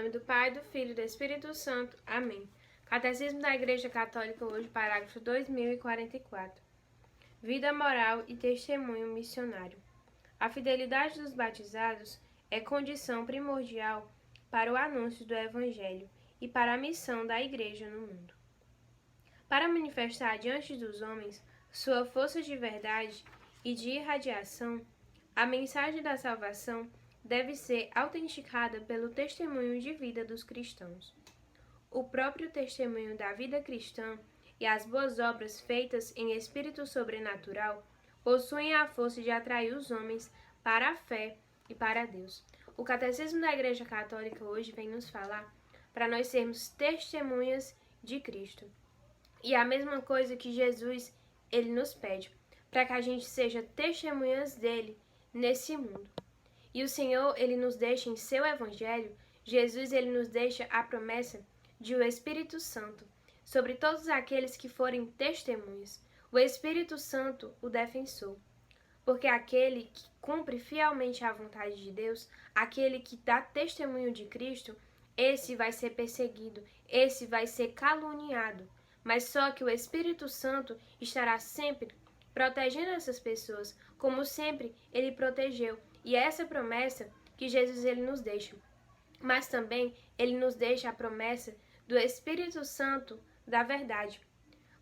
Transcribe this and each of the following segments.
nome do Pai, do Filho e do Espírito Santo. Amém. Catecismo da Igreja Católica hoje, parágrafo 2044. Vida moral e testemunho missionário. A fidelidade dos batizados é condição primordial para o anúncio do Evangelho e para a missão da Igreja no mundo. Para manifestar diante dos homens sua força de verdade e de irradiação, a mensagem da salvação deve ser autenticada pelo testemunho de vida dos cristãos. O próprio testemunho da vida cristã e as boas obras feitas em espírito sobrenatural possuem a força de atrair os homens para a fé e para Deus. O Catecismo da Igreja Católica hoje vem nos falar para nós sermos testemunhas de Cristo. E a mesma coisa que Jesus, ele nos pede, para que a gente seja testemunhas dele nesse mundo. E o Senhor, ele nos deixa em seu Evangelho, Jesus, ele nos deixa a promessa de o Espírito Santo sobre todos aqueles que forem testemunhas. O Espírito Santo, o defensor. Porque aquele que cumpre fielmente a vontade de Deus, aquele que dá testemunho de Cristo, esse vai ser perseguido, esse vai ser caluniado. Mas só que o Espírito Santo estará sempre protegendo essas pessoas, como sempre ele protegeu. E é essa promessa que Jesus ele nos deixa. Mas também ele nos deixa a promessa do Espírito Santo da verdade.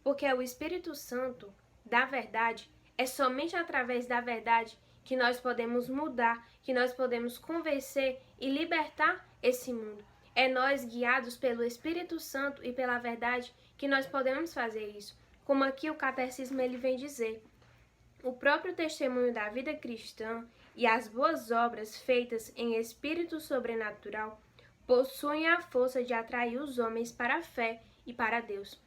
Porque o Espírito Santo da verdade é somente através da verdade que nós podemos mudar, que nós podemos convencer e libertar esse mundo. É nós guiados pelo Espírito Santo e pela verdade que nós podemos fazer isso. Como aqui o Catecismo ele vem dizer, o próprio testemunho da vida cristã e as boas obras feitas em espírito sobrenatural possuem a força de atrair os homens para a fé e para Deus.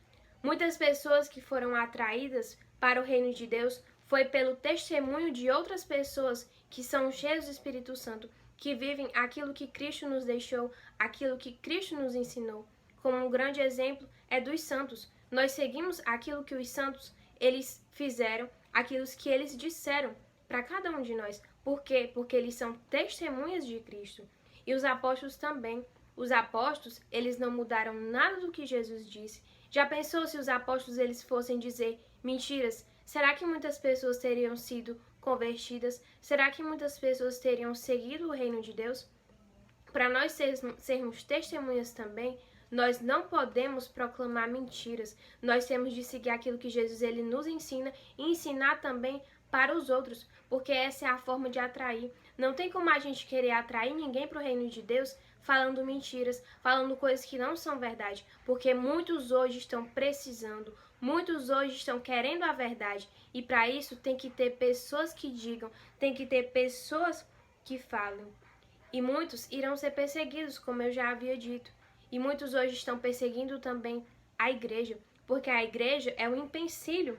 Muitas pessoas que foram atraídas para o reino de Deus foi pelo testemunho de outras pessoas que são cheias do Espírito Santo, que vivem aquilo que Cristo nos deixou, aquilo que Cristo nos ensinou. Como um grande exemplo é dos santos. Nós seguimos aquilo que os santos eles fizeram, aquilo que eles disseram para cada um de nós. Por quê? Porque eles são testemunhas de Cristo. E os apóstolos também. Os apóstolos, eles não mudaram nada do que Jesus disse. Já pensou se os apóstolos eles fossem dizer mentiras? Será que muitas pessoas teriam sido convertidas? Será que muitas pessoas teriam seguido o reino de Deus? Para nós sermos testemunhas também, nós não podemos proclamar mentiras. Nós temos de seguir aquilo que Jesus ele nos ensina e ensinar também para os outros, porque essa é a forma de atrair. Não tem como a gente querer atrair ninguém para o reino de Deus falando mentiras, falando coisas que não são verdade, porque muitos hoje estão precisando, muitos hoje estão querendo a verdade, e para isso tem que ter pessoas que digam, tem que ter pessoas que falem. E muitos irão ser perseguidos, como eu já havia dito. E muitos hoje estão perseguindo também a igreja, porque a igreja é um empecilho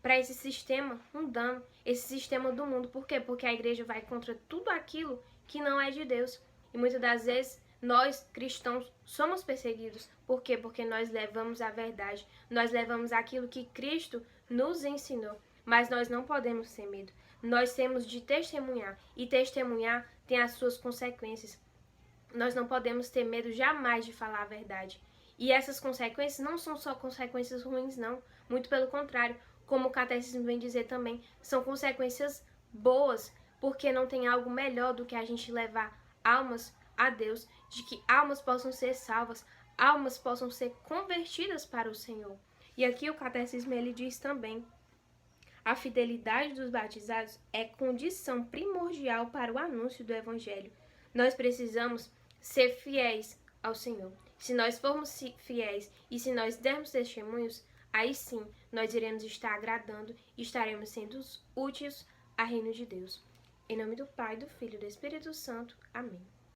para esse sistema mundano, esse sistema do mundo. Por quê? Porque a igreja vai contra tudo aquilo que não é de Deus. E muitas das vezes nós, cristãos, somos perseguidos. Por quê? Porque nós levamos a verdade, nós levamos aquilo que Cristo nos ensinou. Mas nós não podemos ter medo. Nós temos de testemunhar, e testemunhar tem as suas consequências. Nós não podemos ter medo jamais de falar a verdade. E essas consequências não são só consequências ruins, não. Muito pelo contrário, como o Catecismo vem dizer também, são consequências boas, porque não tem algo melhor do que a gente levar almas a Deus, de que almas possam ser salvas, almas possam ser convertidas para o Senhor. E aqui o Catecismo ele diz também, a fidelidade dos batizados é condição primordial para o anúncio do Evangelho. Nós precisamos ser fiéis ao Senhor. Se nós formos fiéis e se nós dermos testemunhos, aí sim nós iremos estar agradando e estaremos sendo úteis ao reino de Deus. Em nome do Pai, do Filho e do Espírito Santo. Amém.